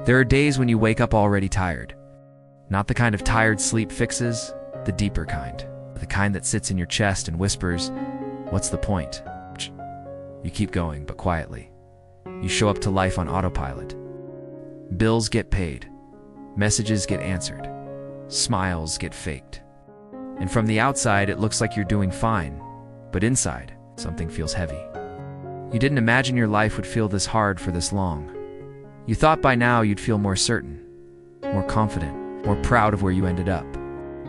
There are days when you wake up already tired. Not the kind of tired sleep fixes, the deeper kind. The kind that sits in your chest and whispers, "What's the point?" You keep going, but quietly. You show up to life on autopilot. Bills get paid. Messages get answered. Smiles get faked. And from the outside, it looks like you're doing fine. But inside, something feels heavy. You didn't imagine your life would feel this hard for this long. You thought by now you'd feel more certain, more confident, more proud of where you ended up.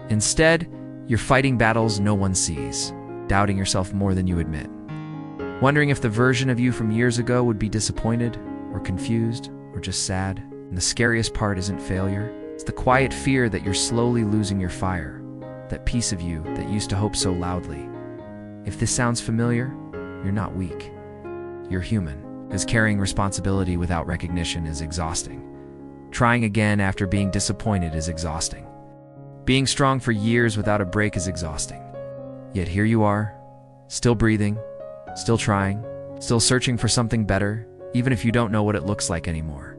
Instead, you're fighting battles no one sees, doubting yourself more than you admit. Wondering if the version of you from years ago would be disappointed, or confused, or just sad. And the scariest part isn't failure. It's the quiet fear that you're slowly losing your fire, that piece of you that used to hope so loudly. If this sounds familiar, you're not weak. You're human, because carrying responsibility without recognition is exhausting. Trying again after being disappointed is exhausting. Being strong for years without a break is exhausting. Yet here you are, still breathing, still trying, still searching for something better, even if you don't know what it looks like anymore.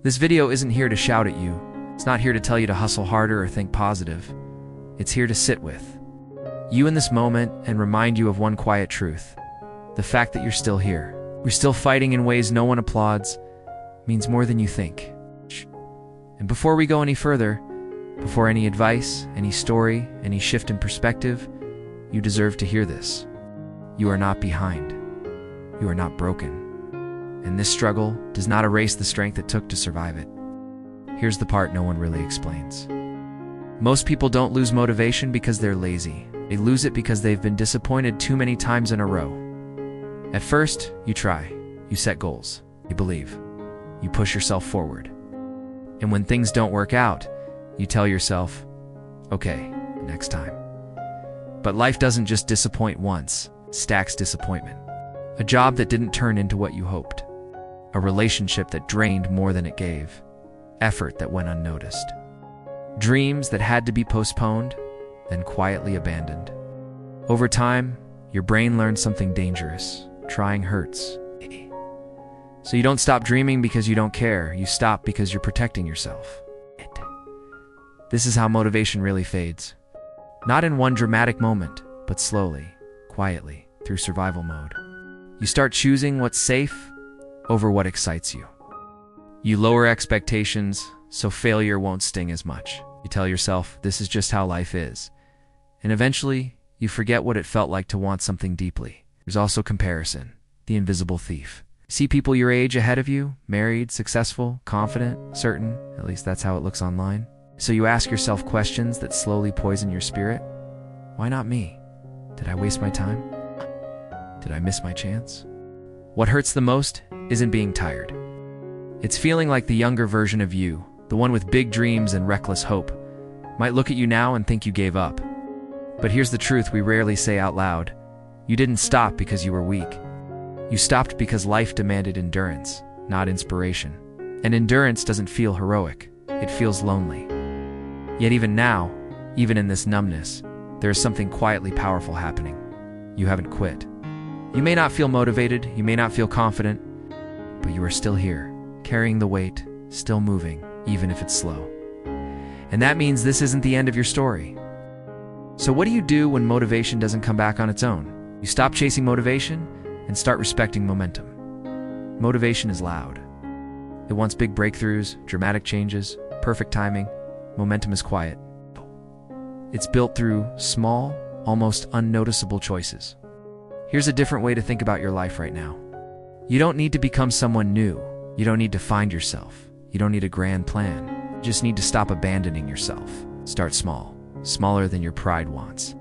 This video isn't here to shout at you. It's not here to tell you to hustle harder or think positive. It's here to sit with you in this moment and remind you of one quiet truth. The fact that you're still here, you're still fighting in ways no one applauds, means more than you think. And before we go any further, before any advice, any story, any shift in perspective, you deserve to hear this. You are not behind. You are not broken. And this struggle does not erase the strength it took to survive it. Here's the part no one really explains. Most people don't lose motivation because they're lazy. They lose it because they've been disappointed too many times in a row. At first, you try. You set goals. You believe. You push yourself forward. And when things don't work out, you tell yourself, "Okay, next time." But life doesn't just disappoint once. It stacks disappointment. A job that didn't turn into what you hoped. A relationship that drained more than it gave. Effort that went unnoticed. Dreams that had to be postponed, then quietly abandoned. Over time, your brain learns something dangerous. Trying hurts. So you don't stop dreaming because you don't care. You stop because you're protecting yourself. This is how motivation really fades. Not in one dramatic moment, but slowly, quietly, through survival mode. You start choosing what's safe over what excites you. You lower expectations so failure won't sting as much. You tell yourself, this is just how life is. And eventually, you forget what it felt like to want something deeply. There's also comparison, the invisible thief. See people your age ahead of you, married, successful, confident, certain, at least that's how it looks online. So you ask yourself questions that slowly poison your spirit. Why not me? Did I waste my time? Did I miss my chance? What hurts the most isn't being tired. It's feeling like the younger version of you, the one with big dreams and reckless hope, might look at you now and think you gave up. But here's the truth we rarely say out loud. You didn't stop because you were weak. You stopped because life demanded endurance, not inspiration. And endurance doesn't feel heroic. It feels lonely. Yet even now, even in this numbness, there is something quietly powerful happening. You haven't quit. You may not feel motivated, you may not feel confident, but you are still here, carrying the weight, still moving, even if it's slow. And that means this isn't the end of your story. So what do you do when motivation doesn't come back on its own? You stop chasing motivation and start respecting momentum. Motivation is loud. It wants big breakthroughs, dramatic changes, perfect timing. Momentum is quiet. It's built through small, almost unnoticeable choices. Here's a different way to think about your life right now. You don't need to become someone new. You don't need to find yourself. You don't need a grand plan. You just need to stop abandoning yourself. Start small, smaller than your pride wants.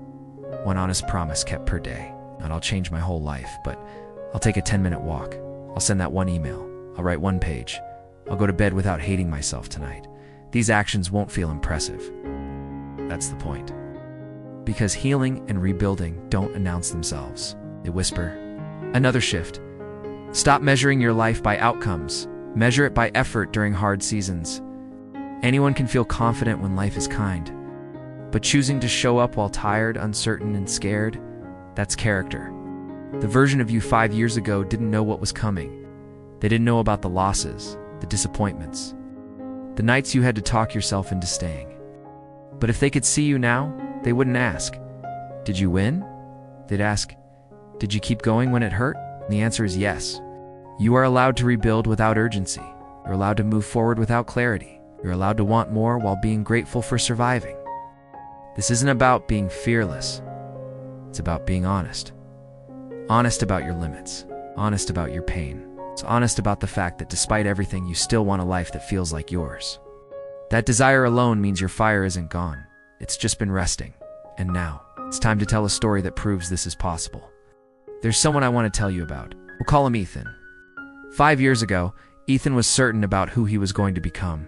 One honest promise kept per day. Not I'll change my whole life, but I'll take a 10-minute walk. I'll send that one email. I'll write one page. I'll go to bed without hating myself tonight. These actions won't feel impressive. That's the point. Because healing and rebuilding don't announce themselves. They whisper. Another shift. Stop measuring your life by outcomes. Measure it by effort during hard seasons. Anyone can feel confident when life is kind. But choosing to show up while tired, uncertain, and scared, that's character. The version of you 5 years ago didn't know what was coming. They didn't know about the losses. They the disappointments, the nights you had to talk yourself into staying. But if they could see you now, they wouldn't ask, "Did you win?" They'd ask, "Did you keep going when it hurt?" And the answer is yes. You are allowed to rebuild without urgency. You're allowed to move forward without clarity. You're allowed to want more while being grateful for surviving. This isn't about being fearless. It's about being honest. Honest about your limits. Honest about your pain. It's honest about the fact that despite everything, you still want a life that feels like yours. That desire alone means your fire isn't gone. It's just been resting. And now, it's time to tell a story that proves this is possible. There's someone I want to tell you about. We'll call him Ethan. 5 years ago, Ethan was certain about who he was going to become.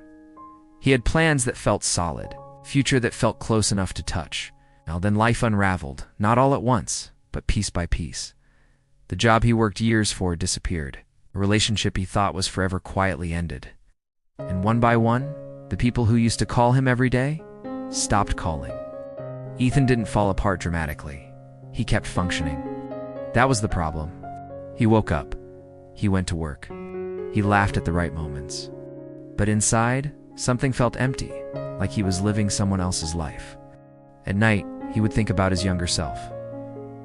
He had plans that felt solid, future that felt close enough to touch. Now then life unraveled, not all at once, but piece by piece. The job he worked years for disappeared. A relationship he thought was forever quietly ended. And one by one, the people who used to call him every day stopped calling. Ethan didn't fall apart dramatically. He kept functioning. That was the problem. He woke up. He went to work. He laughed at the right moments. But inside, something felt empty, like he was living someone else's life. At night, he would think about his younger self.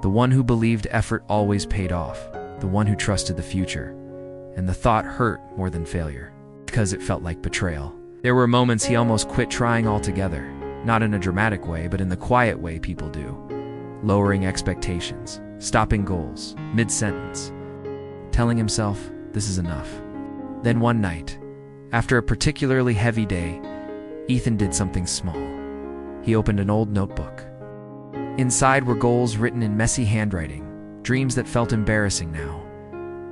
The one who believed effort always paid off. The one who trusted the future. And the thought hurt more than failure, because it felt like betrayal. There were moments he almost quit trying altogether. Not in a dramatic way, but in the quiet way people do. Lowering expectations, stopping goals, mid-sentence, telling himself, this is enough. Then one night, after a particularly heavy day, Ethan did something small. He opened an old notebook. Inside were goals written in messy handwriting, dreams that felt embarrassing now.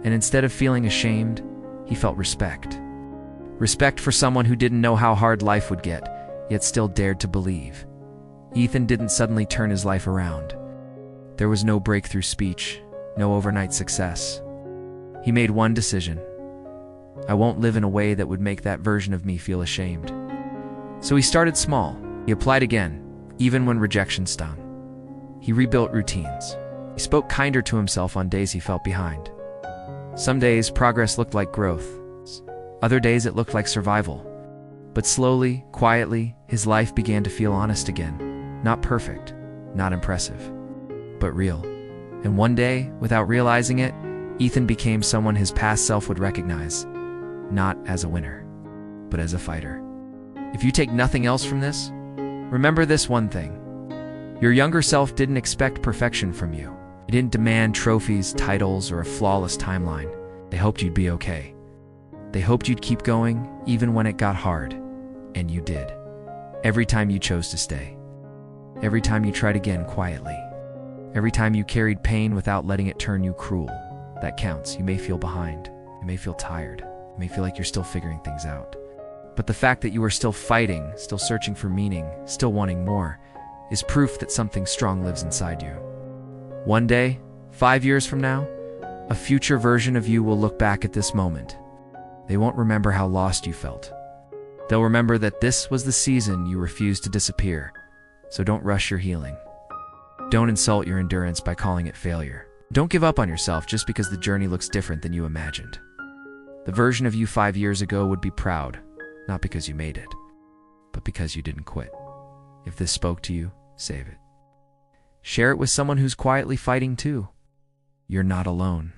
And instead of feeling ashamed, he felt respect. Respect for someone who didn't know how hard life would get, yet still dared to believe. Ethan didn't suddenly turn his life around. There was no breakthrough speech, no overnight success. He made one decision. I won't live in a way that would make that version of me feel ashamed. So he started small. He applied again, even when rejection stung. He rebuilt routines. He spoke kinder to himself on days he felt behind. Some days, progress looked like growth. Other days, it looked like survival. But slowly, quietly, his life began to feel honest again. Not perfect, not impressive, but real. And one day, without realizing it, Ethan became someone his past self would recognize, not as a winner, but as a fighter. If you take nothing else from this, remember this one thing. Your younger self didn't expect perfection from you. It didn't demand trophies, titles, or a flawless timeline. They hoped you'd be okay. They hoped you'd keep going, even when it got hard. And you did. Every time you chose to stay. Every time you tried again quietly. Every time you carried pain without letting it turn you cruel. That counts. You may feel behind. You may feel tired. You may feel like you're still figuring things out. But the fact that you are still fighting, still searching for meaning, still wanting more, is proof that something strong lives inside you. One day, 5 years from now, a future version of you will look back at this moment. They won't remember how lost you felt. They'll remember that this was the season you refused to disappear. So don't rush your healing. Don't insult your endurance by calling it failure. Don't give up on yourself just because the journey looks different than you imagined. The version of you 5 years ago would be proud, not because you made it, but because you didn't quit. If this spoke to you, save it. Share it with someone who's quietly fighting too. You're not alone.